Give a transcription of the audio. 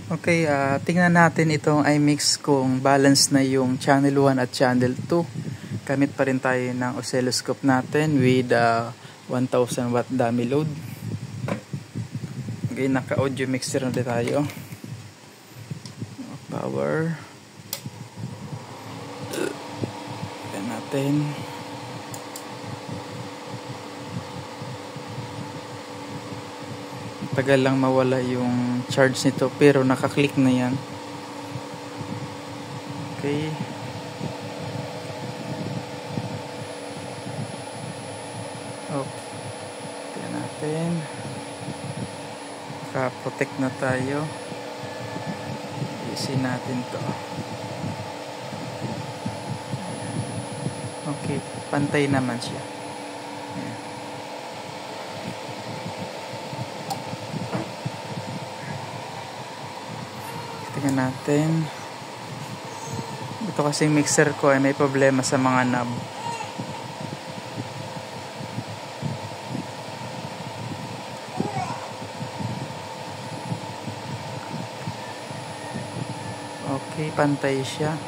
Okay, tingnan natin itong iMix kung balance na yung channel 1 at channel 2. Gamit pa rin tayo ng oscilloscope natin with 1000 watt dummy load. Okay, naka audio mixer na tayo. Power. Tingnan natin. Tagal lang mawala yung charge nito pero nakaklik na yan. Okay. Okay. Tingnan natin. Naka-protect na tayo. Isin natin to. Okay. Pantay naman siya. Ayan. Tingnan natin. Ito kasi mixer ko ay may problema sa mga knob. Okay, pantay siya.